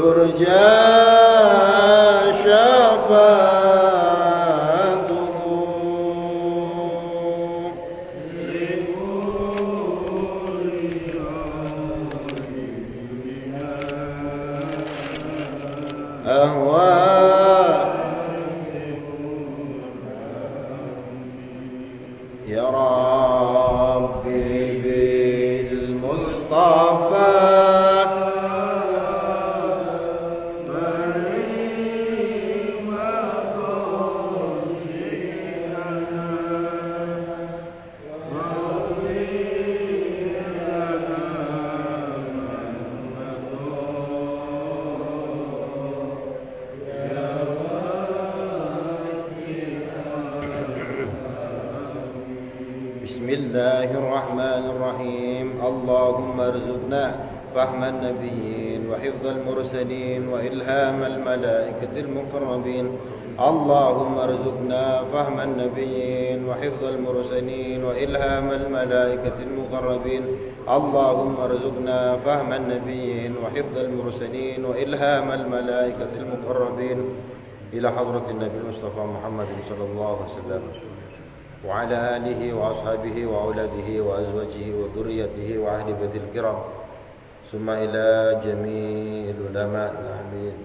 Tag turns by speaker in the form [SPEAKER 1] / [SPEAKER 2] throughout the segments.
[SPEAKER 1] ترجى شفاعته أهوى يا ربي بالمصطفى بسم الله الرحمن الرحيم اللهم ارزقنا فهم النبيين وحفظ المرسلين وإلهام الملائكة المقربين اللهم ارزقنا فهم النبيين وحفظ المرسلين وإلهام الملائكة المقربين اللهم ارزقنا فهم النبيين وحفظ المرسلين وإلهام الملائكة المقربين إلى حضرة النبي المصطفى محمد صلى الله عليه وسلم وعلى آله وأصحابه وأولاده وأزواجه وذريته وأهل بيت الكرام ثم إلى جميع العلماء العاملين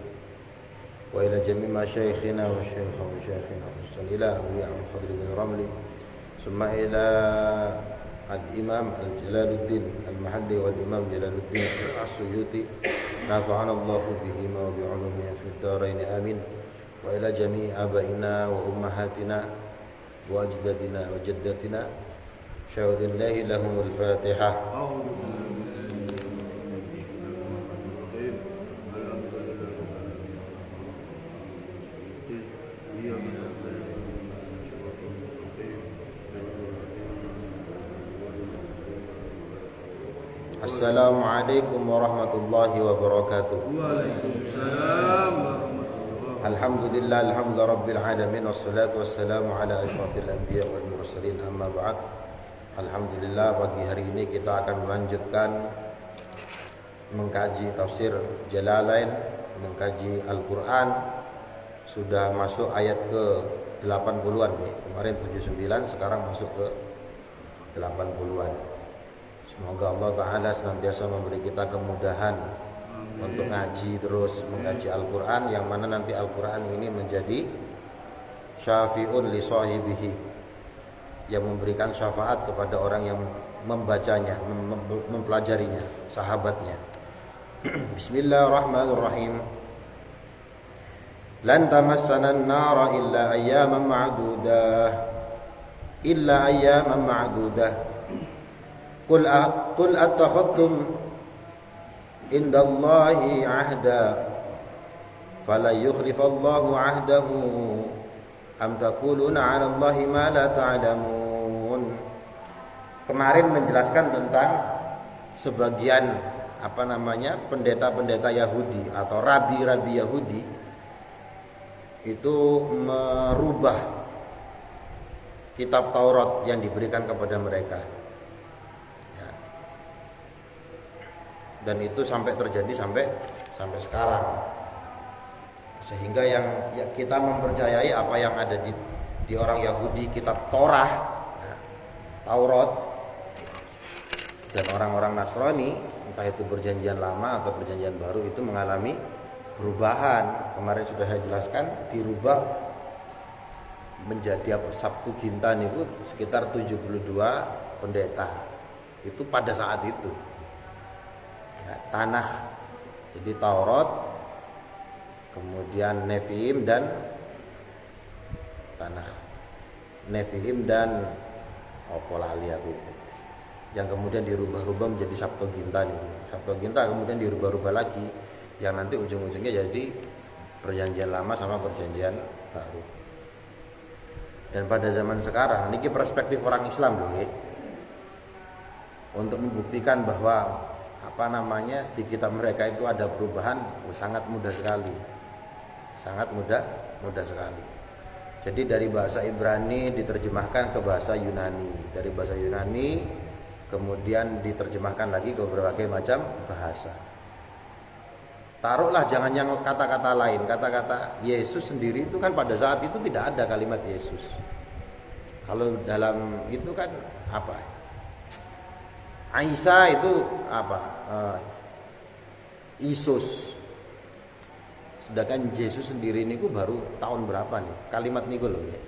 [SPEAKER 1] وإلى جميع مشايخنا ومشايخنا إلى أولياء الفضل بن رملي ثم إلى الإمام جلال الدين المحلي والإمام جلال الدين السيوطي نفعنا الله بهما وبعلومهما في الدارين آمين وإلى جميع آبائنا وأمهاتنا وأجدادنا وجداتنا شهد الله لهم الفاتحة. Assalamualaikum warahmatullahi wabarakatuh.
[SPEAKER 2] Waalaikumsalam.
[SPEAKER 1] Alhamdulillah, alhamdulillah rabbil alamin, wassalatu wassalamu ala asyrafil anbiya wal mursalin, amma ba'd. Alhamdulillah, pagi hari ini kita akan melanjutkan mengkaji tafsir Jalalain, mengkaji Al-Quran. Sudah masuk ayat ke 80-an nih. Kemarin 79, sekarang masuk ke 80-an. Semoga Allah Ta'ala senantiasa memberi kita kemudahan untuk ngaji terus mengkaji Al-Quran, yang mana nanti Al-Quran ini menjadi syafi'un li sahibihi, yang memberikan syafaat kepada orang yang membacanya, mempelajarinya, sahabatnya. Bismillahirrahmanirrahim. Lan tamassana an-nara illa ayyaman ma'dudah Qul attakhadtum indallahi ahda fala yukhlifallahu ahdahu am taquluna 'ala Allahi ma la ta'lamun. Kemarin menjelaskan tentang sebagian pendeta-pendeta Yahudi atau rabi-rabi Yahudi itu merubah kitab Taurat yang diberikan kepada mereka. Dan itu sampai terjadi sampai sekarang, sehingga yang kita mempercayai apa yang ada di orang Yahudi, kitab Taurat, dan orang-orang Nasrani, entah itu perjanjian lama atau perjanjian baru, itu mengalami perubahan. Kemarin sudah saya jelaskan, dirubah menjadi Sabtu Gintan itu sekitar 72 pendeta itu pada saat itu. Tanah, jadi Taurat, kemudian Nefiim dan tanah Nefiim dan Opolali aku, yang kemudian dirubah-rubah menjadi Septuaginta itu. Septuaginta kemudian dirubah-rubah lagi, yang nanti ujung-ujungnya jadi perjanjian lama sama perjanjian baru. Dan pada zaman sekarang, ini perspektif orang Islam loh, untuk membuktikan bahwa di kitab mereka itu ada perubahan, sangat mudah sekali. Sangat mudah sekali. Jadi dari bahasa Ibrani diterjemahkan ke bahasa Yunani, dari bahasa Yunani kemudian diterjemahkan lagi ke berbagai macam bahasa. taruhlah jangan yang kata-kata lain, kata-kata Yesus sendiri itu kan pada saat itu tidak ada kalimat Yesus. Kalau dalam itu kan apa? Isa itu apa? Isus. Sedangkan Yesus sendiri niku baru tahun berapa nih? Kalimat niku loh ya.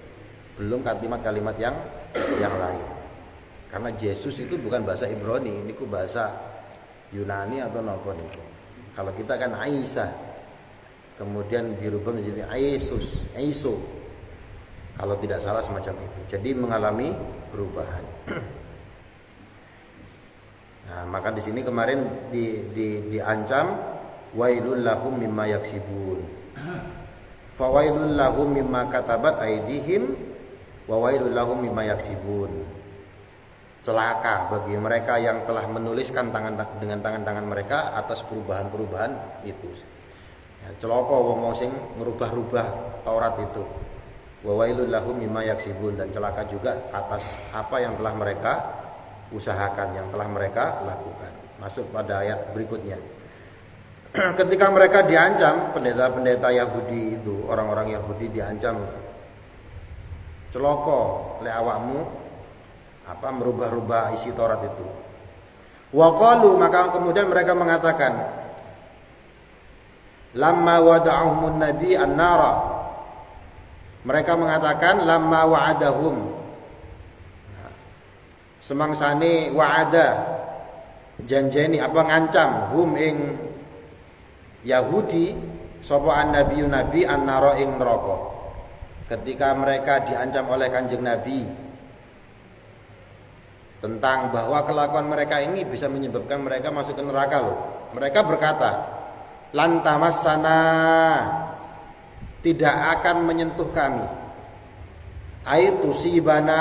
[SPEAKER 1] Belum kalimat-kalimat yang lain. Karena Yesus itu bukan bahasa Ibrani, niku bahasa Yunani atau nopo niku. Kalau kita kan Isa. Kemudian dirubah menjadi Yesus, Iso. Kalau tidak salah semacam itu. Jadi mengalami perubahan. Nah, maka di sini kemarin diancam wailul lahum mimma yaksibun. Fawailul lahum mimma katabat aydihim wa wailul lahum mimma yaksibun. Celaka bagi mereka yang telah menuliskan dengan tangan-tangan mereka atas perubahan-perubahan itu. Ya, celaka wong sing ngerubah-rubah Taurat itu. Wa wailul lahum mimma yaksibun, dan celaka juga atas apa yang telah mereka usahakan, yang telah mereka lakukan. Masuk pada ayat berikutnya. Ketika mereka diancam, pendeta-pendeta Yahudi itu, orang-orang Yahudi diancam, celaka le awakmu apa merubah-rubah isi Taurat itu. Wa qalu, maka kemudian mereka mengatakan, lamma wada'ahumun nabi an-nara. Mereka mengatakan lamma wa'adahum, semangsane wa'ada janjeni apa ngancam hum ing Yahudi sapa an-nabiyyu nabi an-nara ing neraka. Ketika mereka diancam oleh Kanjeng Nabi tentang bahwa kelakuan mereka ini bisa menyebabkan mereka masuk ke neraka loh. Mereka berkata, lan tamassana, tidak akan menyentuh kami. Tusibana,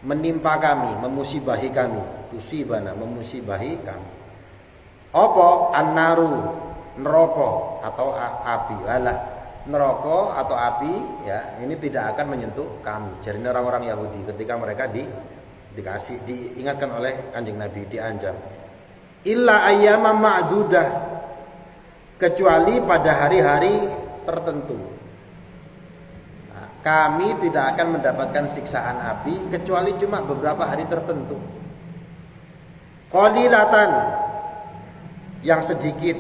[SPEAKER 1] menimpa kami, memusibahi kami. Tusibana, memusibahi kami. Apa? An-naru, neraka atau api. Alah, neraka atau api ya, ini tidak akan menyentuh kami. Jadi orang-orang Yahudi ketika mereka diingatkan oleh Kanjeng Nabi, diancam. Illa ayyama ma'dudah, kecuali pada hari-hari tertentu. Nah, kami tidak akan mendapatkan siksaan api kecuali cuma beberapa hari tertentu. Qalilatan, yang sedikit,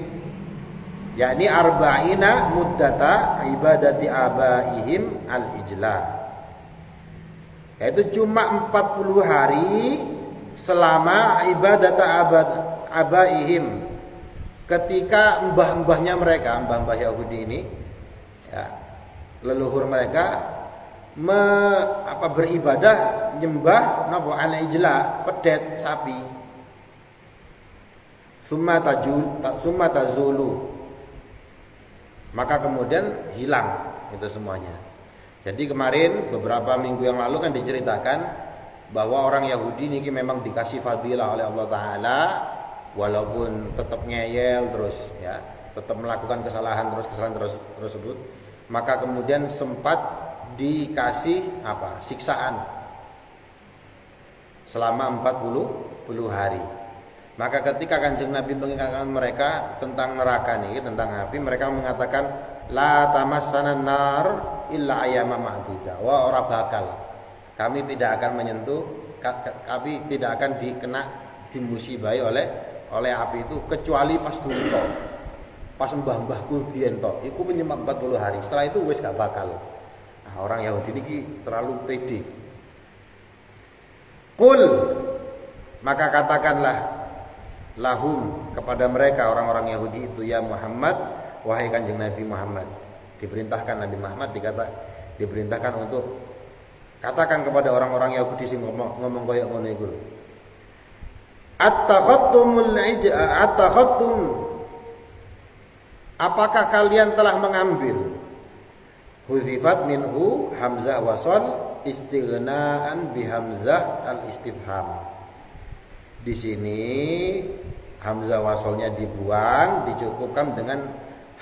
[SPEAKER 1] yakni arba'ina muddata ibadati abaihim al-ijlah, yaitu cuma 40 hari selama ibadata abaihim, ketika mbah-mbahnya mereka, mbah-mbah Yahudi ini ya, leluhur mereka beribadah nyembah napa al-ijlah, pedet sapi. Summa tazulu, maka kemudian hilang itu semuanya. Jadi kemarin beberapa minggu yang lalu kan diceritakan bahwa orang Yahudi ini memang dikasih fadilah oleh Allah Ta'ala, walaupun tetap ngeyel terus ya, tetap melakukan kesalahan tersebut, maka kemudian sempat dikasih siksaan selama 40 hari. Maka ketika Kanjeng Nabi mengingatkan mereka tentang neraka nih, tentang api, mereka mengatakan la tamassana nar illa ayyama ma'duda. Wah, ora bakal. Kami tidak akan menyentuh, kami tidak akan dimusibai oleh api itu kecuali pas dulu, pas mbah-mbahku biyen to. Iku penyembah 40 hari. Setelah itu wis gak bakal. Nah, orang Yahudi ini terlalu pede. Qul, maka katakanlah lahum, kepada mereka orang-orang Yahudi itu, ya Muhammad, wahai Kanjeng Nabi Muhammad. Diperintahkan Nabi Muhammad diperintahkan untuk katakan kepada orang-orang Yahudi sing ngomong koyo ngono iku. Attakhattum, apakah kalian telah mengambil? Hudzifat minhu hamzah wasal istighnaan bi hamzah al-istifham. Di sini hamzah wasolnya dibuang, dicukupkan dengan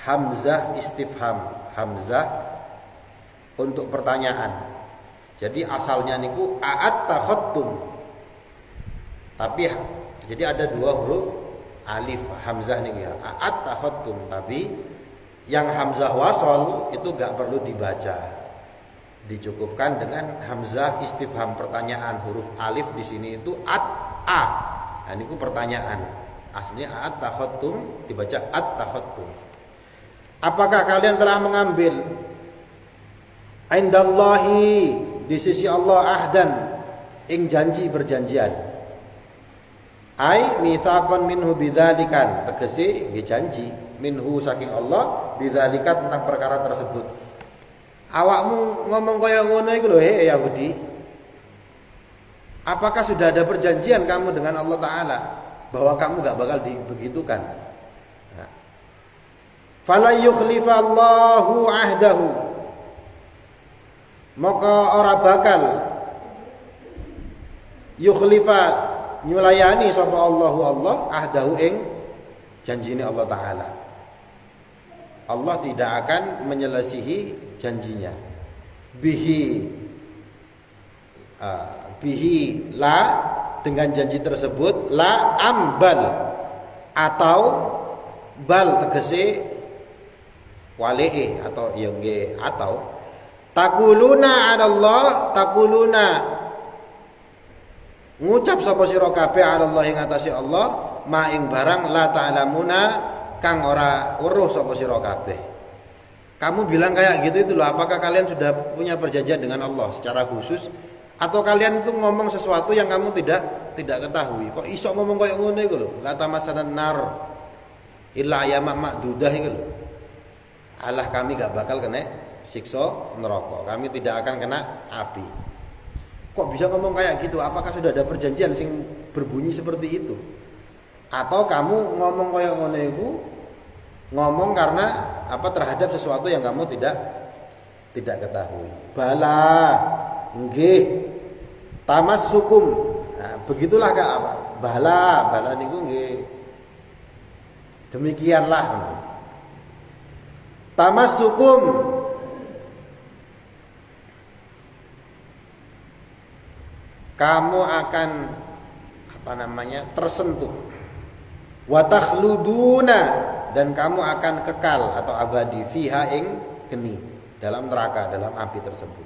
[SPEAKER 1] hamzah istifham, hamzah untuk pertanyaan. Jadi asalnya niku a'at takhattum. Tapi jadi ada dua huruf alif hamzah nih ya at-takhottum, tapi yang hamzah wasol itu gak perlu dibaca, dicukupkan dengan hamzah istifham pertanyaan. Huruf alif di sini itu a. Nah, ini pertanyaan. Aslinya at-takhottum dibaca at-takhottum. Apakah kalian telah mengambil indallahi di sisi Allah ahdan ing janji perjanjian? Ai mitsaqan minhu bidzalikan, tegese nggih janji minhu saking Allah bidzalika tentang perkara tersebut. Awakmu ngomong kaya ngono iku lho Yahudi. Apakah sudah ada perjanjian kamu dengan Allah Ta'ala bahwa kamu gak bakal dibegitukan? Nah. Fala yukhlifallahu ahdahu, maka ora bakal yukhlifa nyulayani sapa Allahu Allah ahdahu ing janjine Allah Ta'ala. Allah tidak akan menyelesihi janjinya. Bihi la, dengan janji tersebut, la ambal, atau bal tegese walee atau yang atau takuluna Allah, takuluna ngucap sapa sira kabeh Allah ing atase Allah ma ing barang la ta'lamuna kang ora weruh sapa sira kabeh. Kamu bilang kayak gitu itu loh, apakah kalian sudah punya perjanjian dengan Allah secara khusus, atau kalian itu ngomong sesuatu yang kamu tidak ketahui? Kok iso ngomong kayak ngono iku lho, la tamasanan nar illa ayyaman ma'dudah iku lho. Allah, kami gak bakal kena siksa neraka, kami tidak akan kena api. Kok bisa ngomong kayak gitu? Apakah sudah ada perjanjian sing berbunyi seperti itu? Atau kamu ngomong kayak ngono iku ngomong karena apa, terhadap sesuatu yang kamu tidak ketahui? Bala nggih tamassukum. Nah, begitulah Kak apa? Bala niku nggih. Demikianlah. Tamassukum, kamu akan tersentuh. Wa takhluduna, dan kamu akan kekal atau abadi fiha ing geni, dalam neraka, dalam api tersebut.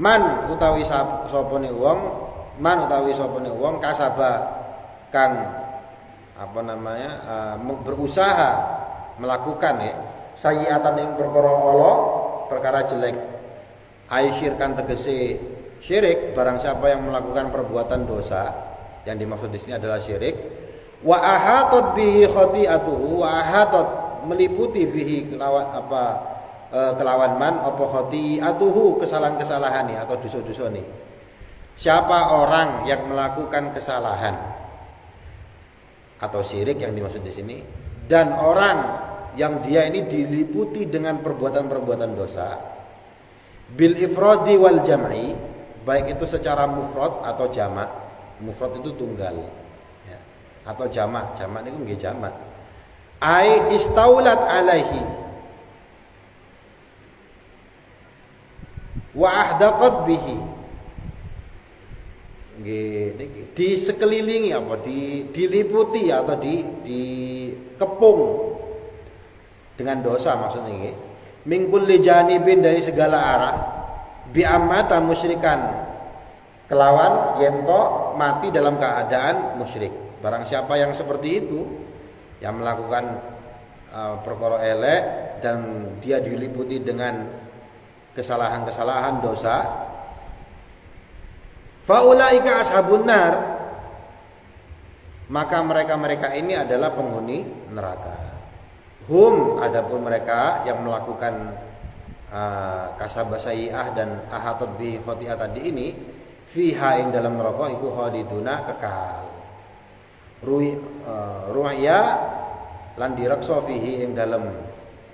[SPEAKER 1] Man utawi sapane wong kasaba kang berusaha melakukan sayiatan ing perkara jelek. Ai syirkan tegese syirik, barang siapa yang melakukan perbuatan dosa, yang dimaksud di sini adalah syirik. Wa ahatat bihi khati'atuhu, wa ahatat meliputi bihi kelawan man apa khati'atuhu, kesalahan-kesalahan atau dosa-dosa nih. Siapa orang yang melakukan kesalahan atau syirik yang dimaksud di sini, dan orang yang dia ini diliputi dengan perbuatan-perbuatan dosa, bil ifradi wal jam'i, baik itu secara mufrad atau jamak. Mufrad itu tunggal ya, atau jamak itu nggih jamak. Ai istaulat alaihi wa ahdaqat bihi, nggih disekelilingi diliputi atau dikepung dengan dosa, maksudnya nggih. Min kulli janibin, dari segala arah, bi amata musyrikan, kelawan yento mati dalam keadaan musyrik. Barang siapa yang seperti itu, yang melakukan perkara elek dan dia diliputi dengan kesalahan-kesalahan dosa, faulaika ashabun nar, maka mereka ini adalah penghuni neraka. Hum, adapun mereka yang melakukan kasabah sayyi'ah dan ahatat bi khoti'ah tadi ini, fiha ing dalam neraka iku khaliduna, kekal. Ru'ya lan direksa fihi ing dalam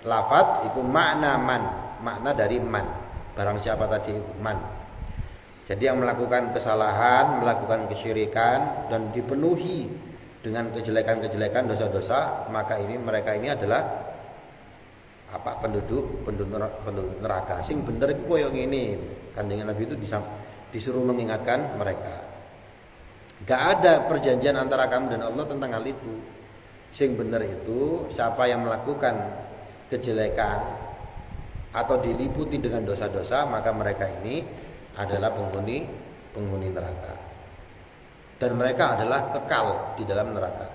[SPEAKER 1] lafat iku makna man, makna dari man. Barang siapa tadi itu man. Jadi yang melakukan kesalahan, melakukan kesyirikan dan dipenuhi dengan kejelekan-kejelekan, dosa-dosa, maka mereka ini adalah penduduk neraka. Sing bener iku koyo ngene. Kanjeng Nabi itu disuruh mengingatkan mereka. Gak ada perjanjian antara kamu dan Allah tentang hal itu. Sing bener itu siapa yang melakukan kejelekan atau diliputi dengan dosa-dosa, maka mereka ini adalah penghuni neraka. Dan mereka adalah kekal di dalam neraka.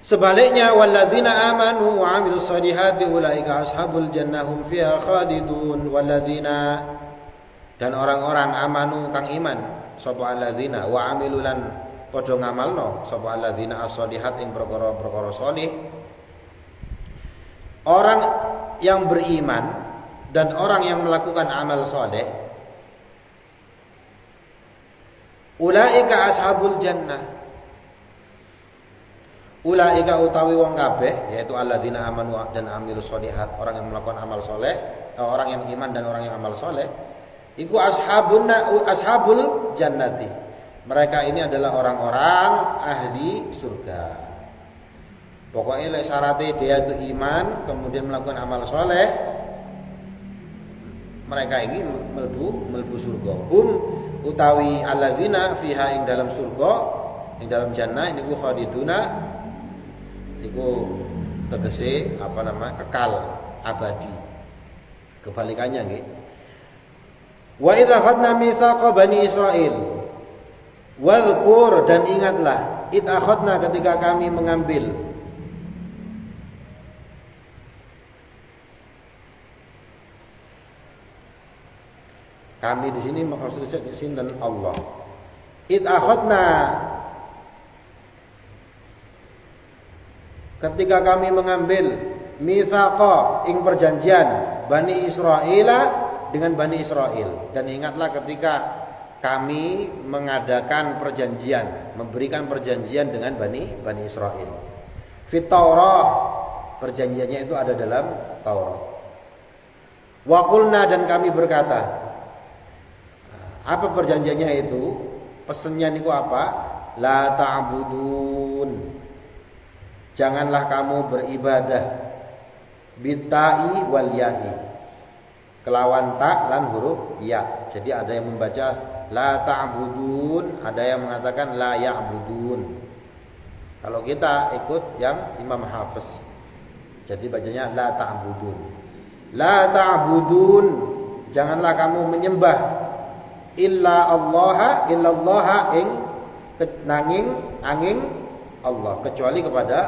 [SPEAKER 1] Sebaliknya walladzina amanu wa 'amilus shalihati ulaika ashabul jannah hum fiha khalidun. Walladzina, dan orang-orang amanu kang iman sapa alladzina wa 'amilulan padha ngamalno sapa alladzina as-shalihat ing perkara-perkara shalih. Orang yang beriman dan orang yang melakukan amal saleh, ulaika ashabul jannah. Ulaika utawi wong kabeh, yaitu alladzina amanu dan amilus sholihat, orang yang melakukan amal saleh, orang yang iman dan orang yang amal saleh, iku ashabul jannati. Mereka ini adalah orang-orang ahli surga. Pokoknya lek syaratnya dia itu iman kemudian melakukan amal soleh, mereka ini melbu surga. Utawi alladzina fiha ing dalam surga, ing dalam jannah ini ku khaliduna, iku tegese kekal abadi. Kebalikannya nggih. Wa idza akhadna mitsaqa bani Israil, wadhkur, dan ingatlah, id akhadna, ketika kami mengambil kami di sini maksudnya sinten Allah. Id akhadna, ketika kami mengambil mitsaqa ing perjanjian Bani Israila dengan Bani Israil, dan ingatlah ketika kami mengadakan perjanjian, memberikan perjanjian dengan Bani Israil. Fit Taurah, perjanjiannya itu ada dalam Taurat. Wa qulna, dan kami berkata, apa perjanjiannya itu? Pesennya niku apa? La ta'budun, janganlah kamu beribadah, bitai wal ya'i, kelawan ta lan huruf ya. Jadi ada yang membaca la ta'budun, ada yang mengatakan la ya'budun. Kalau kita ikut yang Imam Hafiz, jadi bacanya la ta'budun. La ta'budun, janganlah kamu menyembah illallah ing angin Allah, kecuali kepada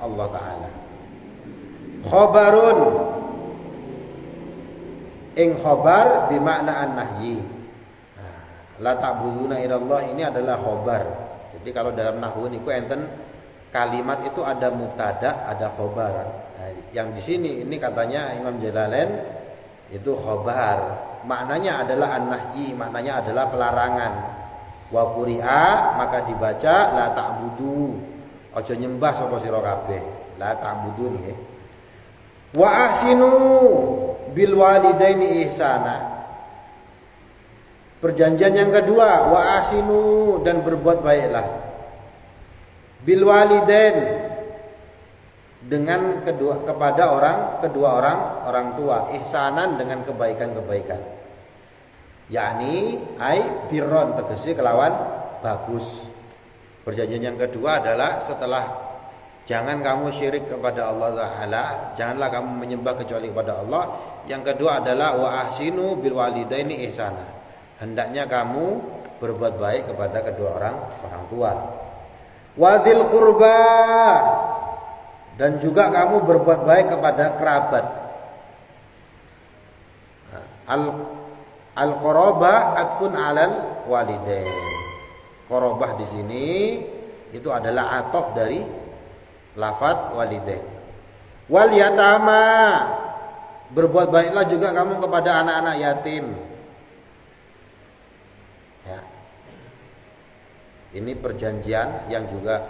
[SPEAKER 1] Allah Ta'ala. Khobarun, ing khobar bimakna an-nahyi. La ta'buduna illallah ini adalah khobar. Jadi kalau dalam nahwu niku enten kalimat itu ada mubtada, ada khobar. Nah, yang di sini ini katanya Imam Jalalain itu khobar. Maknanya adalah an-nahyi, maknanya adalah pelarangan. Wa quri'a, maka dibaca la ta'budu. Aja nyembah sapa sira kabeh. La ta'budun nggih. Wa ahsinu bil walidaini ihsana. Perjanjian yang kedua, wa ahsinu, dan berbuat baiklah. Bil walidain, dengan kepada kedua orang tua, ihsanan, dengan kebaikan-kebaikan. Yakni ai birron, tegese kelawan bagus. Perjanjian yang kedua adalah setelah jangan kamu syirik kepada Allah Ta'ala, janganlah kamu menyembah kecuali kepada Allah. Yang kedua adalah wa ahsinu bil walidaini ihsana, hendaknya kamu berbuat baik kepada kedua orang tua. Wadzil qurba, dan juga kamu berbuat baik kepada kerabat. Al-qarabah atfun 'alal walidain. Qarabah di sini itu adalah atof dari lafadz walidain. Wal yatama, berbuat baiklah juga kamu kepada anak-anak yatim. Ya. Ini perjanjian yang juga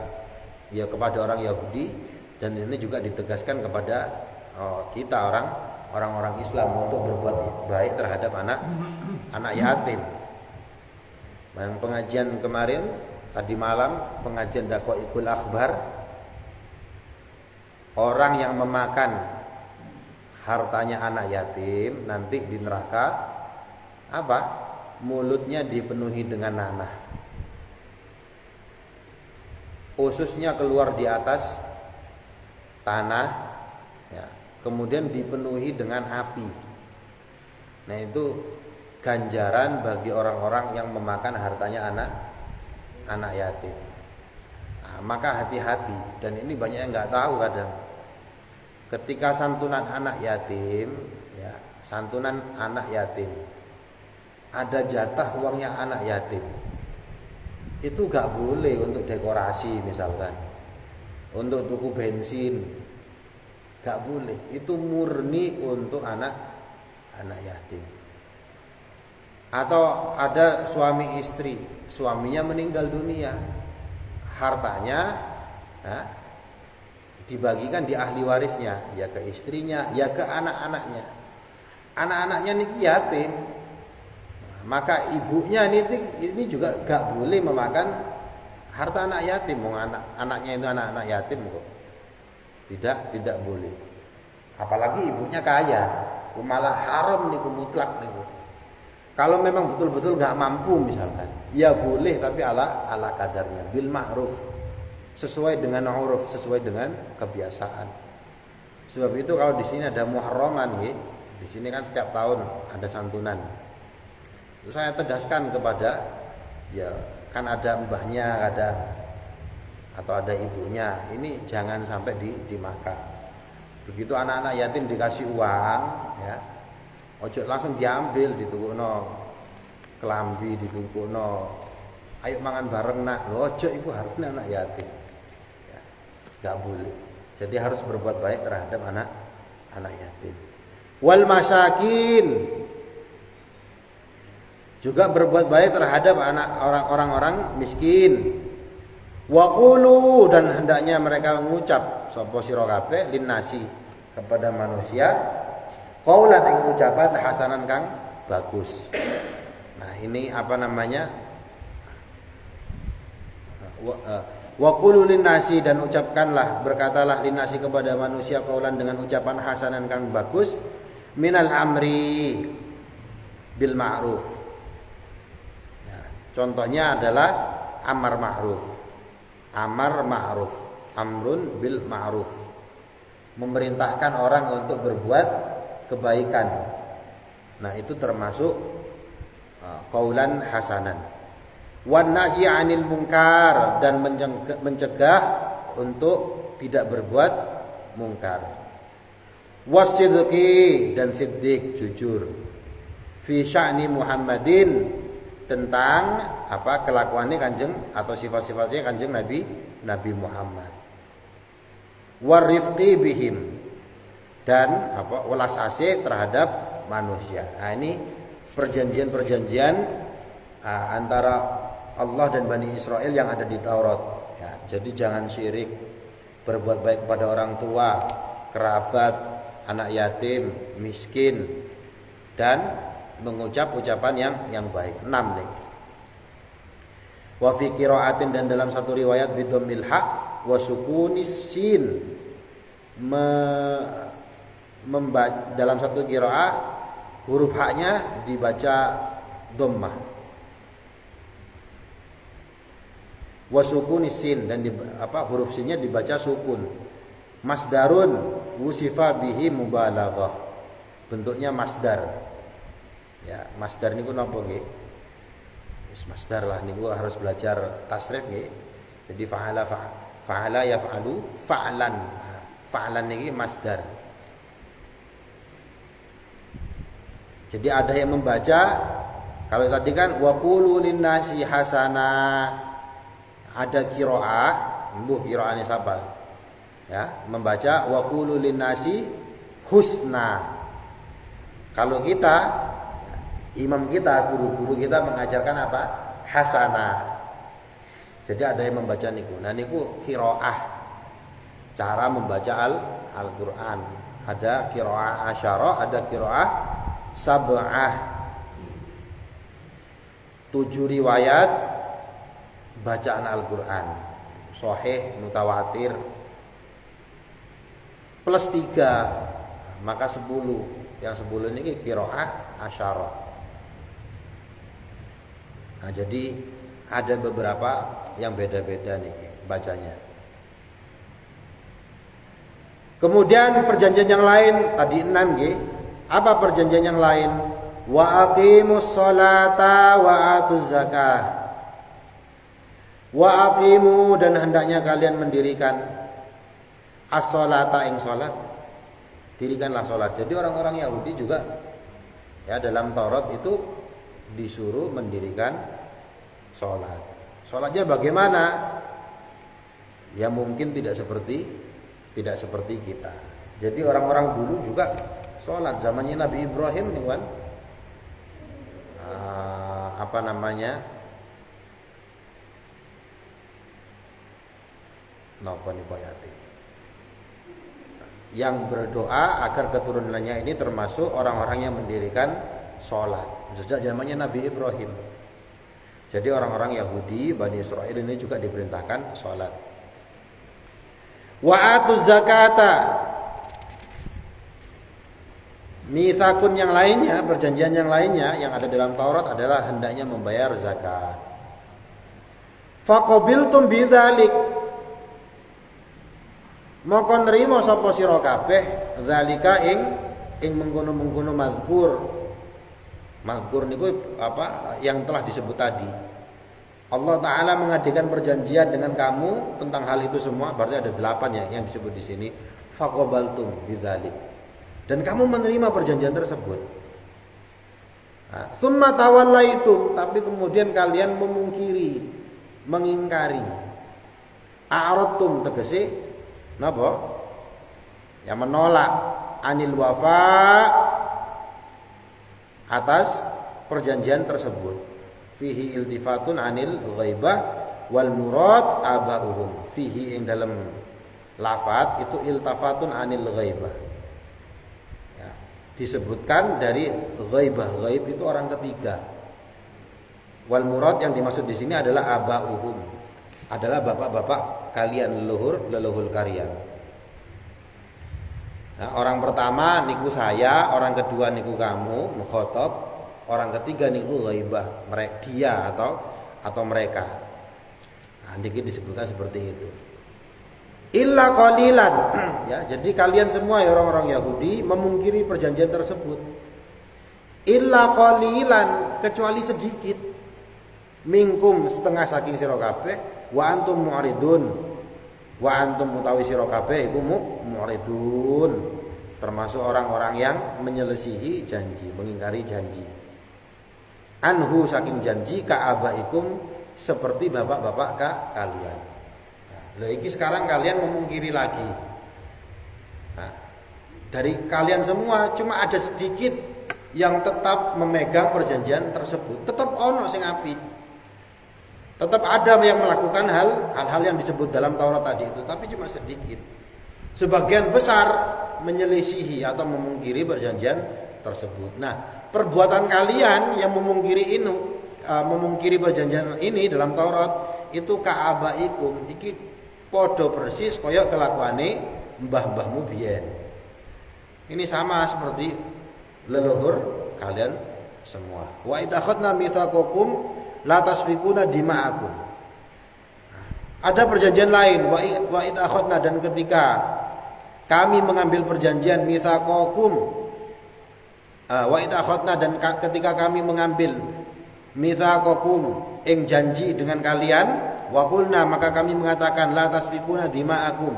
[SPEAKER 1] ya kepada orang Yahudi, dan ini juga ditegaskan kepada kita orang-orang Islam untuk berbuat baik terhadap anak yatim. Yang pengajian kemarin tadi malam, pengajian Daqaiqul Akhbar, orang yang memakan hartanya anak yatim nanti di neraka apa? Mulutnya dipenuhi dengan nanah, ususnya keluar di atas tanah, ya, kemudian dipenuhi dengan api. Nah itu ganjaran bagi orang-orang yang memakan hartanya anak yatim. Nah, maka hati-hati, dan ini banyak yang nggak tahu kadang. Ketika santunan anak yatim, ya, santunan anak yatim, ada jatah uangnya anak yatim, itu nggak boleh untuk dekorasi misalkan, untuk tuku bensin, nggak boleh. Itu murni untuk anak yatim. Atau ada suami istri, suaminya meninggal dunia, hartanya dibagikan di ahli warisnya, ya ke istrinya, ya ke anak-anaknya. Anak-anaknya nih yatim, maka ibunya ini juga gak boleh memakan harta anak yatim. Anaknya itu anak-anak yatim kok, tidak boleh. Apalagi ibunya kaya, malah haram nih, mutlak nih. Kalau memang betul-betul gak mampu misalkan, ya boleh, tapi ala kadarnya, bil ma'ruf, sesuai dengan uruf, sesuai dengan kebiasaan. Sebab itu kalau di sini ada muharraman, di sini kan setiap tahun ada santunan. Terus saya tegaskan kepada, ya kan ada mbahnya kadang, atau ada ibunya, ini jangan sampai dimakan. Begitu anak-anak yatim dikasih uang, ya, ojo langsung diambil, ditukukno kelambi, ditukukno, ayo mangan bareng nak, ojo itu harusnya anak yatim. Gak boleh. Jadi harus berbuat baik terhadap anak yatim. Wal masakin, juga berbuat baik terhadap orang-orang miskin. Wa qulu, dan hendaknya mereka mengucap sapa sira kabeh linnasi, kepada manusia, qaulan ing ucapan hasanan kang bagus. Nah, ini apa namanya? Wa qulu linnasi, dan ucapkanlah, berkatalah linnasi kepada manusia, qaulan dengan ucapan hasanan kang bagus, minal amri bil ma'ruf. Ya, contohnya adalah amar ma'ruf. Amar ma'ruf, amrun bil ma'ruf, memerintahkan orang untuk berbuat kebaikan. Nah, itu termasuk qaulan hasanan. Wan nahyi 'anil munkar, dan mencegah untuk tidak berbuat mungkar. Wasidqi, dan siddiq, jujur. Fi sya'ni Muhammadin, tentang apa kelakuannya kanjeng atau sifat-sifatnya kanjeng Nabi Muhammad. Warifqi bihim, dan apa welas asih terhadap manusia. Nah, ini perjanjian-perjanjian antara Allah dan Bani Israel yang ada di Taurat. Ya, jadi jangan syirik, berbuat baik kepada orang tua, kerabat, anak yatim, miskin, dan mengucap ucapan yang baik. 6 nih. Wa fi qiraatin, dan dalam satu riwayat bidhammil ha wa sukunis sin, dalam satu qiraah huruf haknya dibaca dhammah. Wa sukunis sin, dan huruf sinnya dibaca sukun. Masdarun wusifa bihi mubalaghah, bentuknya masdar. Ya, masdar niku napa nggih? Wis masdar lah niku harus belajar tasrif nggih. Jadi fa'ala yaf'alu fa'lan. Fa'lan niki masdar. Jadi ada yang membaca, kalau tadi kan wa qulu linnasi hasanah, ada qiraah, mbuh qiraane sapa? Ya, membaca wa qulu linnasi husna. Kalau kita, imam kita, guru-guru kita mengajarkan apa? Hasanah. Jadi ada yang membaca niku. Nah niku qiraah, cara membaca Al-Qur'an. Ada qiraah asyara, ada qiraah sab'ah. 7 riwayat bacaan Al-Qur'an, sahih, mutawatir, plus 3, maka 10. Yang 10 ini qiraah asyara. Nah, jadi ada beberapa yang beda-beda nih bacanya. Kemudian perjanjian yang lain tadi 6 nggih. Apa perjanjian yang lain? Wa aqimus sholata wa atuz zakah. Wa aqimu, dan hendaknya kalian mendirikan as-sholata ing salat. Dirikanlah salat. Jadi orang-orang Yahudi juga ya dalam Taurat itu disuruh mendirikan salat. Salatnya bagaimana? Ya mungkin tidak seperti kita. Jadi orang-orang dulu juga salat zamannya Nabi Ibrahim nih kan. Apa namanya? Napa niku ayate. Yang berdoa agar keturunannya ini termasuk orang-orang yang mendirikan salat. Sejak zamannya Nabi Ibrahim. Jadi orang-orang Yahudi, Bani Israel ini juga diperintahkan salat. Wa atuz zakata. Mitsakun yang lainnya, perjanjian yang lainnya yang ada dalam Taurat adalah hendaknya membayar zakat. Faqabiltum bidzalik. Moko nrimo sapa sira kabeh zalika ing mengkono-mengkono mazkur. Mazkur niku apa yang telah disebut tadi. Allah Ta'ala mengadakan perjanjian dengan kamu tentang hal itu semua. Berarti ada 8 ya yang disebut di sini. Faqabaltum bidzalik. Dan kamu menerima perjanjian tersebut. Tsumma tawallaitum, tapi kemudian kalian memungkiri, mengingkari. A'radtum tegese napa? Yang menolak anil wafa atas perjanjian tersebut. Fihi iltifatun anil ghaibah wal murad aba'uhum. Fihi yang dalam lafaz itu iltifatun anil ghaibah. Ya, disebutkan dari ghaibah. Ghaib itu orang ketiga. Wal murad yang dimaksud di sini adalah aba'uhum. Adalah bapak-bapak kalian, leluhur kalian. Nah, orang pertama niku saya, orang kedua niku kamu, mukhatab, orang ketiga niku ghaibah, dia atau mereka. Nah, niki disebutkan seperti itu. Illa qalilan. Ya, jadi kalian semua ya orang-orang Yahudi memungkiri perjanjian tersebut. Illa qalilan, kecuali sedikit. Minkum, setengah saking sira kabeh. Wa antum mu'ridun. Wa antum utawi sira kabeh iku mu'ridun. Termasuk orang-orang yang menyelisihi janji, mengingkari janji. Anhu saking janji ka'abaikum, seperti bapak-bapak kalian. Nah, iki sekarang kalian memungkiri lagi. Nah, dari kalian semua cuma ada sedikit yang tetap memegang perjanjian tersebut. Tetap ono sing apik. Tetap ada yang melakukan hal-hal yang disebut dalam Taurat tadi itu, tapi cuma sedikit. Sebagian besar menyelisihi atau memungkiri perjanjian tersebut. Nah, perbuatan kalian yang memungkiri perjanjian ini dalam Taurat itu ka'abaikum, iki padha persis kaya kelakuane mbah-mbahmu biyen. Ini sama seperti leluhur kalian semua. Wa idza akhadna mitsaqakum la tasfikuna dima'akum. Ada perjanjian lain, wa idza akhadna, dan ketika kami mengambil perjanjian mitsaqakum, wa idza akhadna, dan ketika kami mengambil mitsaqakum ing janji dengan kalian, wa qulna, maka kami mengatakan la tasfikuna dima'akum.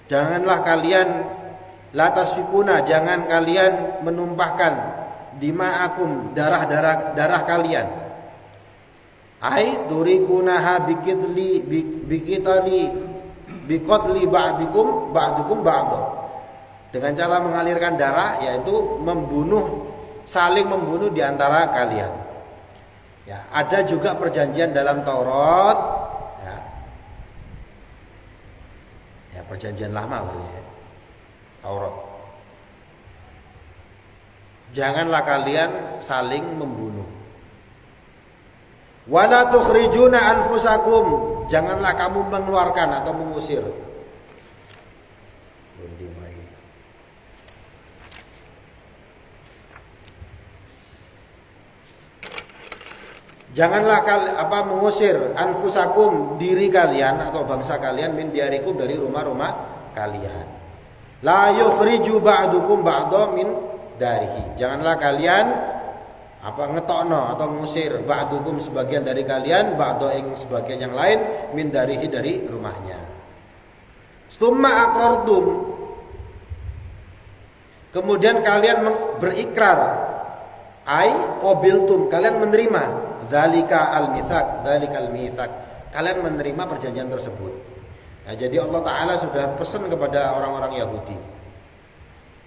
[SPEAKER 1] Janganlah kalian la tasfikuna, jangan kalian menumpahkan dima'akum, darah kalian. Ai turikunaha biqatli ba'dukum ba'da. Dengan cara mengalirkan darah, yaitu saling membunuh di antara kalian. Ya, ada juga perjanjian dalam Taurat, ya perjanjian lama ya. Taurat. Janganlah kalian saling membunuh. Wala tukhrijuna anfusakum, janganlah kamu mengeluarkan atau mengusir. Janganlah mengusir anfusakum, diri kalian atau bangsa kalian, min diarikum, dari rumah-rumah kalian. La yukhriju ba'dukum ba'dha min darihi. Janganlah kalian ngetokno atau mengusir ba'dukum sebagian dari kalian, ba'dha ing sebagian yang lain min darihi dari rumahnya. Summa aqartum, kemudian kalian berikrar, ai qabiltum, kalian menerima dzalika al mitsaq, kalian menerima perjanjian tersebut. Nah, jadi Allah Ta'ala sudah pesan kepada orang-orang Yahudi,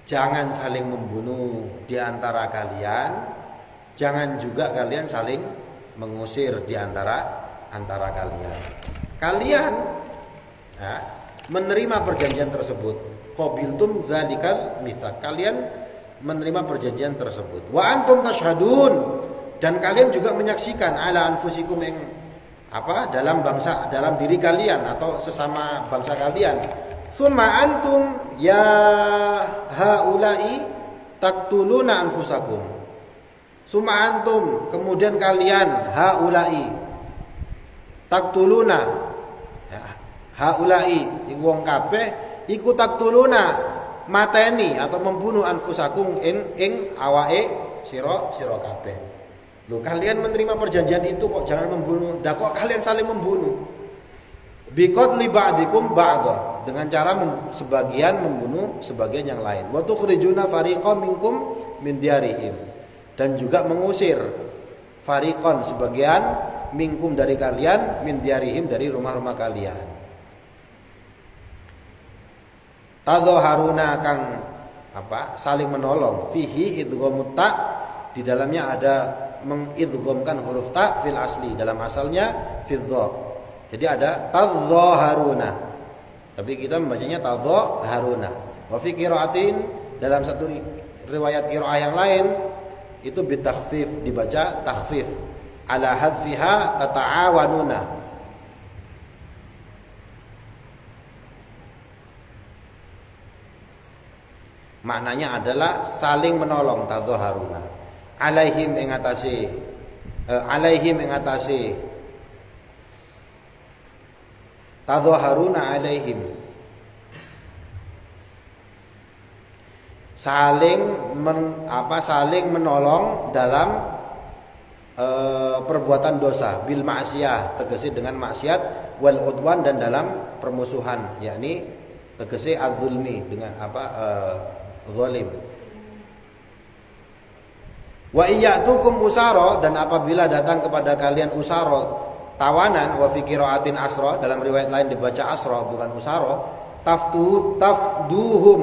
[SPEAKER 1] jangan saling membunuh di antara kalian, jangan juga kalian saling mengusir di antara kalian. Kalian menerima perjanjian tersebut. Qabiltum dzalikal mitsaq, kalian menerima perjanjian tersebut. Wa antum tashhadun, dan kalian juga menyaksikan ala anfusikum yang dalam diri kalian atau sesama bangsa kalian. Summa antum ya haula'i taqtuluna anfusakum. Summa antum, kemudian kalian haula'i taqtuluna, haula'i wong kabeh iku taqtuluna mateni atau membunuh anfusakum ing awake sira kabeh. Loh, kalian menerima perjanjian itu kok jangan membunuh. Dah kok kalian saling membunuh. Biqatli ba'dikum ba'dha, dengan cara sebagian membunuh sebagian yang lain. Wa tukhrijuna fariqan minkum min diyarihim, dan juga mengusir fariqan sebagian minkum dari kalian min diyarihim dari rumah-rumah kalian. Tadhaharuna kang saling menolong, fihi idghamut ta, di dalamnya ada mengidghamkan huruf ta fil asli, dalam asalnya fil dha. Jadi ada tadhaharuna, tapi kita membacanya tadhaharuna. Wa fi qiraatin, dalam satu riwayat qiraah yang lain itu bitakhfif, dibaca takhfif, ala hadfiha tata'awanuna. Maknanya adalah saling menolong, tadhaharuna. Alaihim ing atase tadhaharuna alaihim, saling menolong dalam perbuatan dosa, bil ma'siyah, tegese dengan maksiat, wal udwan, dan dalam permusuhan, yakni tegese adzulmi, dengan zalim. Wa iyyatukum usara, dan apabila datang kepada kalian usara, tawanan, wa fi qiraatin asra, dalam riwayat lain dibaca asra bukan usara, tafduhum,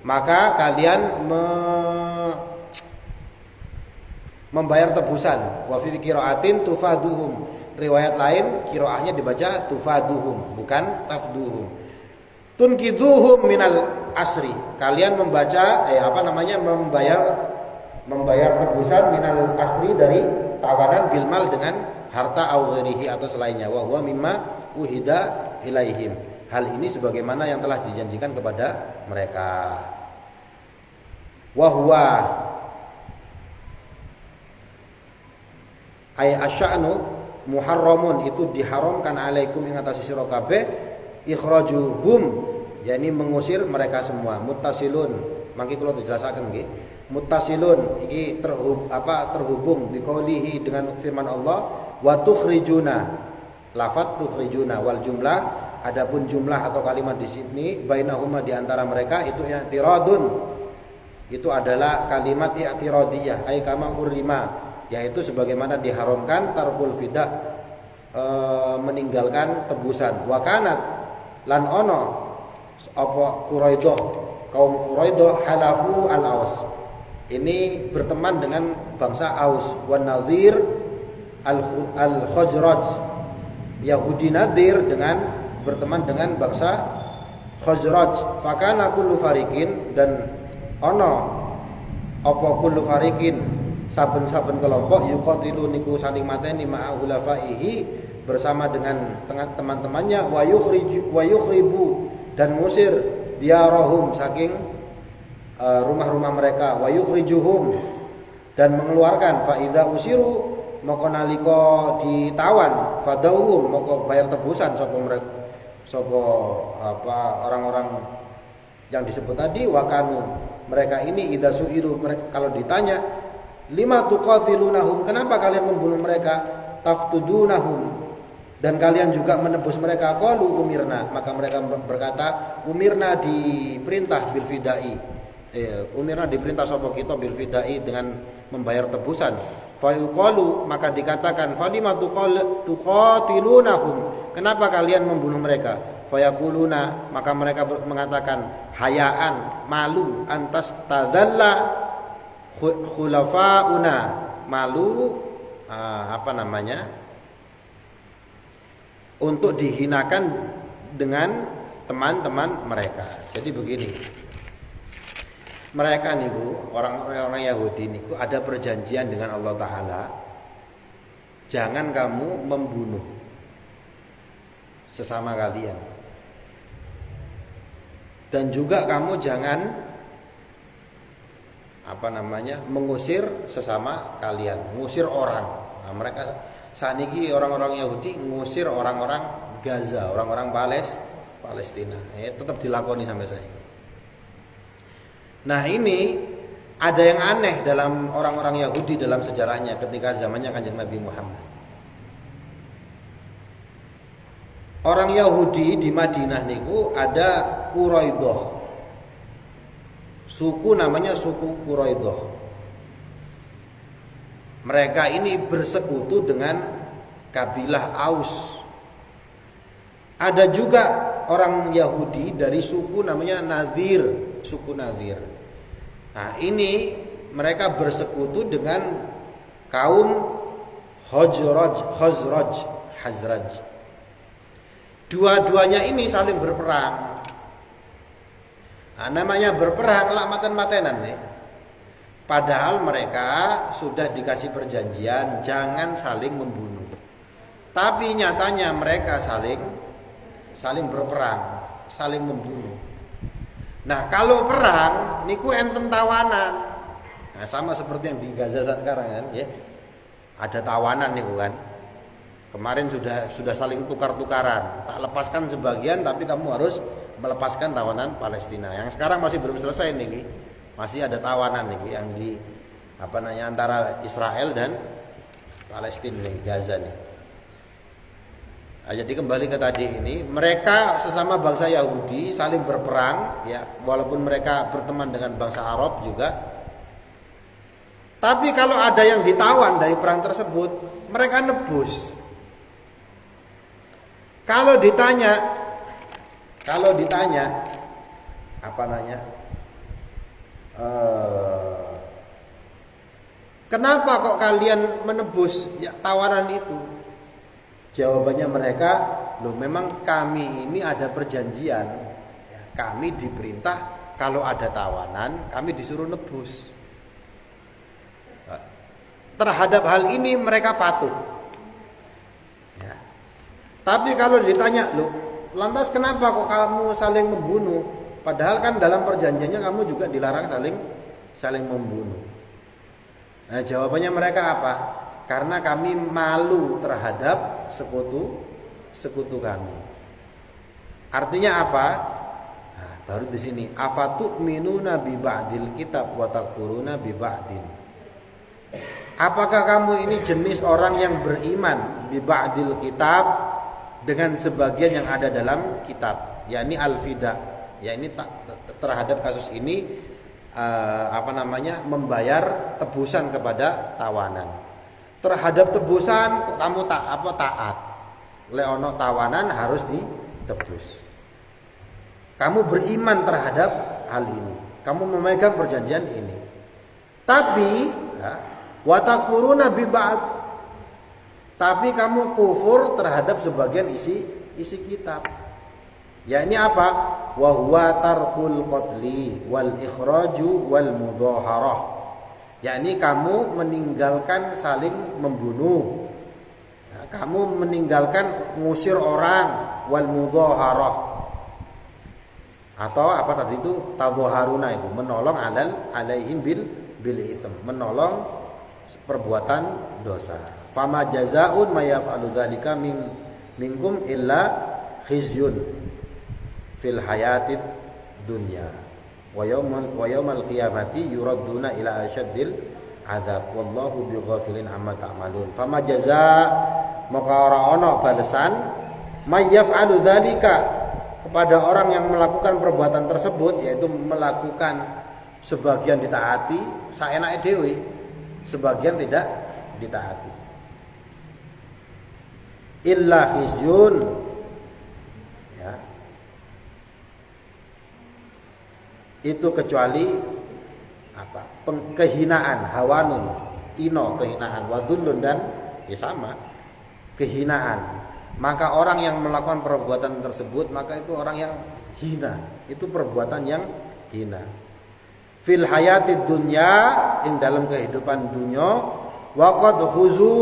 [SPEAKER 1] maka kalian membayar tebusan. Wa fi qiraatin tufaduhum, riwayat lain qiraahnya dibaca tufaduhum bukan tafduhum. Tunkiduhum minal asri, kalian membaca membayar tebusan minal asri dari tawanan, bilmal, dengan harta au ghairihi atau selainnya. Wa huwa mimma uhida ilaihim, hal ini sebagaimana yang telah dijanjikan kepada mereka. Wa huwa ay asya'nu muharramun, itu diharamkan alaikum ing atas sira kabeh, ikhrajuhum, yakni mengusir mereka semua. Muttasilun, mangke kula dijelasaken nggih. Muttasilun iki terhubung biqaulihi, dengan firman Allah, wa tukhrijuna, lafaz tukhrijuna, wal jumlah, adapun jumlah atau kalimat di sini bainahuma, di antara mereka itu i'tiradun, itu adalah kalimat i'tiradiyah, ai kama urima, yaitu sebagaimana diharamkan tarkul fidah, meninggalkan tebusan. Wa kanat, lan ono apa Quraidah, kaum Quraidah halafu al-Aus, ini berteman dengan bangsa Aus, wan Nadhir al-Khazraj, Yahudi Nadir berteman dengan bangsa Khazraj. Fakana kullu fariqin, dan ono apa kullu fariqin, saben-saben kelompok, yuqatilu niku saling mateni ma'a hulafaihi, bersama dengan teman-temannya, wa yukhribu, dan ngusir diarahum, saking rumah-rumah mereka, wa yukhrijuhum, dan mengeluarkan, fa idza usiru, maka nalika ditawan, fadauhum, maka bayar tebusan sapa mereka, sapa orang-orang Yang disebut tadi wakanu, mereka ini idza su'ilu, mereka kalau ditanya lima tuqatilunahum, kenapa kalian membunuh mereka, taftudunahum, dan kalian juga menebus mereka, qalu umirna, maka mereka berkata umirna, diperintah bil fidai, umirna diperintah sapa kita bil fidai, dengan membayar tebusan. Fa yuqalu, maka dikatakan falima tuqatilunahum, kenapa kalian membunuh mereka? Fayaquluna, maka mereka mengatakan hayaan, malu, antas tadalla khulafauna, malu untuk dihinakan dengan teman-teman mereka. Jadi begini, mereka niku orang-orang Yahudi niku ada perjanjian dengan Allah Ta'ala, jangan kamu membunuh sesama kalian, dan juga kamu jangan mengusir sesama kalian, mengusir orang. Nah, mereka saat ini orang-orang Yahudi mengusir orang-orang Gaza, orang-orang Palestina. Tetap dilakoni sampai saya. Nah, ini ada yang aneh dalam orang-orang Yahudi dalam sejarahnya ketika zamannya Kanjeng Nabi Muhammad. Orang Yahudi di Madinah niku ada Quraidah. Suku namanya suku Quraidah. Mereka ini bersekutu dengan kabilah Aus. Ada juga orang Yahudi dari suku namanya Nadir, suku Nadir. Nah, ini mereka bersekutu dengan kaum Khazraj. Dua-duanya ini saling berperang. Nah, namanya berperang lah maten-matenan nih. Padahal mereka sudah dikasih perjanjian jangan saling membunuh. Tapi nyatanya mereka saling berperang, saling membunuh. Nah, kalau perang niku enten tawanan. Nah, sama seperti yang di Gaza sekarang kan, ya. Ada tawanan niku kan. Kemarin sudah saling tukar-tukaran. Tak lepaskan sebagian tapi kamu harus melepaskan tawanan Palestina. Yang sekarang masih belum selesai nih. Masih ada tawanan nih yang di antara Israel dan Palestina nih, Gaza nih. Nah, jadi kembali ke tadi ini, mereka sesama bangsa Yahudi saling berperang ya, walaupun mereka berteman dengan bangsa Arab juga. Tapi kalau ada yang ditawan dari perang tersebut, mereka nebus. Kalau ditanya kenapa kok kalian menebus tawanan itu? Jawabannya mereka, loh memang kami ini ada perjanjian. Kami diperintah kalau ada tawanan, kami disuruh nebus. Terhadap hal ini mereka patuh. Ya. Tapi kalau ditanya, loh lantas kenapa kok kamu saling membunuh? Padahal kan dalam perjanjiannya kamu juga dilarang saling membunuh. Nah, jawabannya mereka apa? Karena kami malu terhadap sekutu kami. Artinya apa? Nah, baru di sini afatu'minuna bi ba'dil kitab wa takfuruna bi ba'din. Apakah kamu ini jenis orang yang beriman bi ba'dil kitab dengan sebagian yang ada dalam kitab, yakni al-fida, yakni terhadap kasus ini membayar tebusan kepada tawanan. Terhadap tebusan kamu taat. Leono tawanan harus ditebus. Kamu beriman terhadap hal ini. Kamu memegang perjanjian ini. Tapi wa takfuruna bi ba'd. Tapi kamu kufur terhadap sebagian isi kitab. Ya ini apa? Wa huwa tarkul qatli wal ikhraju wal mudhaharah. Yakni kamu meninggalkan saling membunuh. Ya, kamu meninggalkan ngusir orang wal mudhaharah. Atau apa tadi itu? Tadhaharuna itu menolong alaihim bil itsm, menolong perbuatan dosa. Fama jazaa'un may yaf'alu dzalika minkum illa khizyun fil hayatid dunya. Wa yaumal qiyamati yuradduna ila asyaddil azab wallahu bighafilin amma ta'malun. Fama jazaa maka ora ana balesan may yaf'alu dzalika kepada orang yang melakukan perbuatan tersebut, yaitu melakukan sebagian ditaati saenake dhewe, sebagian tidak ditaati. Illa khizyun, ya. Itu kecuali apa? Kehinaan, hawanun, kehinaan, wadhullun dan ya sama, kehinaan. Maka orang yang melakukan perbuatan tersebut, maka itu orang yang hina. Itu perbuatan yang hina. Fil hayatid dunya, ing dalam kehidupan dunya, wa qad khuzu,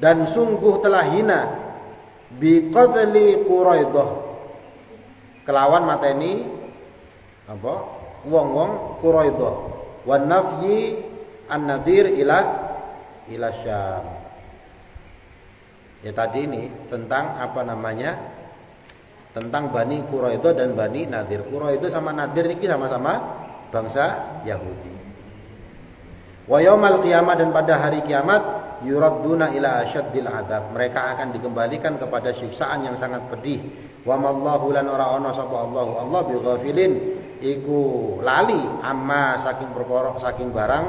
[SPEAKER 1] dan sungguh telah hina bi qadli Quraidah, kelawan mateni apa? Wong-wong Quraidah, wan nafyi an-nadir ila Syam. Ya tadi ini tentang apa namanya? Tentang Bani Quraidah dan Bani Nadir. Quraidah sama Nadir ini sama-sama bangsa Yahudi. Wa yaumal qiyamah, dan pada hari kiamat yuradduna ila asyaddil azab. Mereka akan dikembalikan kepada siksaan yang sangat pedih. Wa mallahu lan ora ana sapa Allah bi ghafilin iku lali amma saking perkara saking barang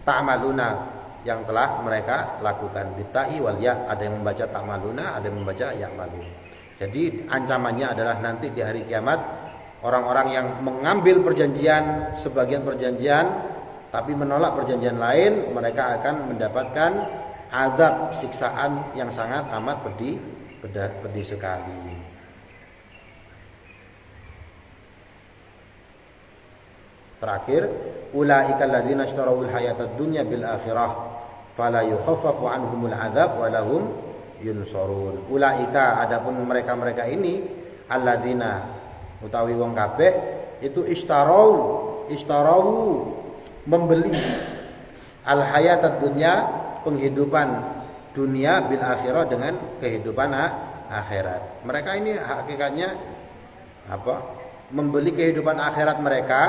[SPEAKER 1] ta'maluna yang telah mereka lakukan. Bitai wal ya, ada yang membaca ta'maluna, ada yang membaca ya'malun. Jadi ancamannya adalah nanti di hari kiamat orang-orang yang mengambil perjanjian, sebagian perjanjian tapi menolak perjanjian lain, mereka akan mendapatkan azab siksaan yang sangat amat pedih sekali. Terakhir, ulaika alladzina ishtarawul hayatad dunya bil akhirah fala yukhaffafu anhumul adzab wa lahum yunsarun. Ulaika, adapun mereka-mereka ini, alladzina utawi wong kabeh itu ishtarau membeli al hayatad dunya, penghidupan dunia, bil akhirah, dengan kehidupan akhirat. Mereka ini hakikatnya apa? Membeli kehidupan akhirat mereka,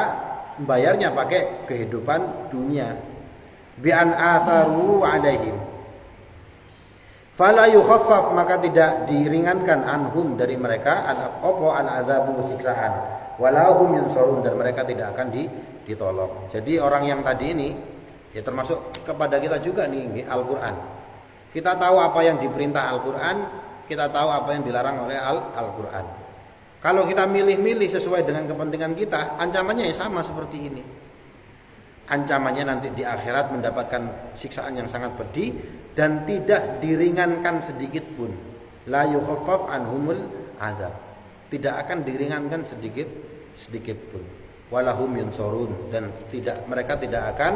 [SPEAKER 1] bayarnya pakai kehidupan dunia. Bi an atharu alaihim fala yukhaffaf, maka tidak diringankan anhum dari mereka al-azabu siksaan, walahum yunsarun, dan mereka tidak akan ditolong. Jadi orang yang tadi ini ya termasuk kepada kita juga nih, Al-Qur'an. Kita tahu apa yang diperintah Al-Qur'an, kita tahu apa yang dilarang oleh Al-Qur'an. Kalau kita milih-milih sesuai dengan kepentingan kita, ancamannya ya sama seperti ini. Ancamannya nanti di akhirat mendapatkan siksaan yang sangat pedih dan tidak diringankan sedikit pun. La yukhaffaf anhumul azab. Tidak akan diringankan sedikit pun. Walahum yunsarun, dan mereka tidak akan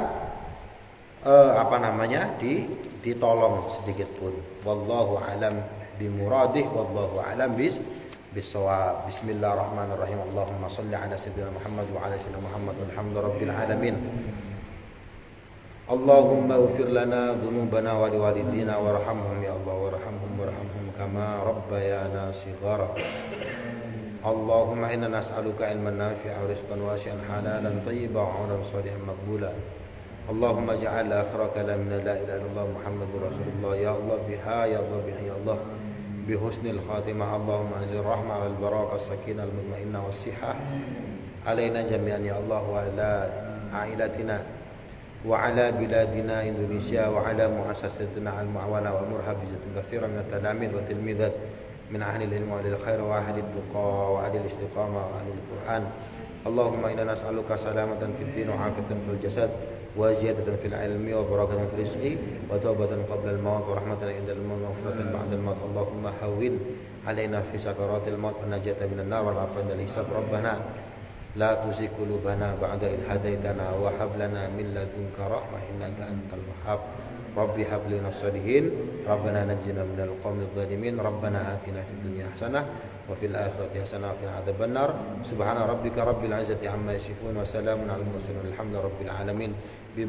[SPEAKER 1] ditolong sedikit pun. Wallahu alam bimuradih, wallahu alam bisawab. Bismillahirrahmanirrahim. Allahumma shalli ala sayyidina Muhammad wa ala sayyidina Muhammad walhamdulillahirabbil alamin. Allahumma ighfir lana dhunubana wa liwalidina warhamhum ya Allah, warhamhum kama rabbayana shighara. Allahumma inna nas'aluka ilman nafi'a wa rizqan wasi'an halalan tayyiban wa 'amalan shalihan maqbula. Allahumma ja'al akhira kalamina la ilaha illallah Muhammadur Rasulullah. Ya Allah biha ya Allah biha ya Allah bihusnil khatimah. Allahumma anzil rahmah wal barakah sakinah al mutmainnah was sihah alaina jami'an ya Allah wa ala ailatina wa ala biladina Indonesia wa ala muassasatina al-mu'awana wa murhabizatin katsiran min at-talamin wa tilmidat min ahli al-ilm wa ahli al-khair wa ahli al-tuqa wa ahli al-istiqamah wa ahli al-Qur'an. Allahumma inna nas'aluka salamatan fid din wa 'afiyatan fil jasad wa ziyadatan fil ilmi wa barakatan fil rizqi wa tawbatan qabla al-maut wa rahmatan 'inda al-maut wa maghfiratan ba'da al-maut. Allahumma hawwin 'alaina fi sakaratil maut wa najatan minan nar wal 'afwan wal hisab. Rabbana la tuzigh qulubana ba'da idh hadaitana wa hab lana min ladunka rahmah innaka antal wahhab. Rabbi hab lana salihin. Rabbana najjina minal qawmidh dhalimin. Rabbana atina fid dunya hasanah wa fil akhirati hasanah wa qina adzabannar. Subhana rabbika rabbil izzati amma yasifun wa salamun alal mursalin walhamdulillahi rabbil alamin. Bi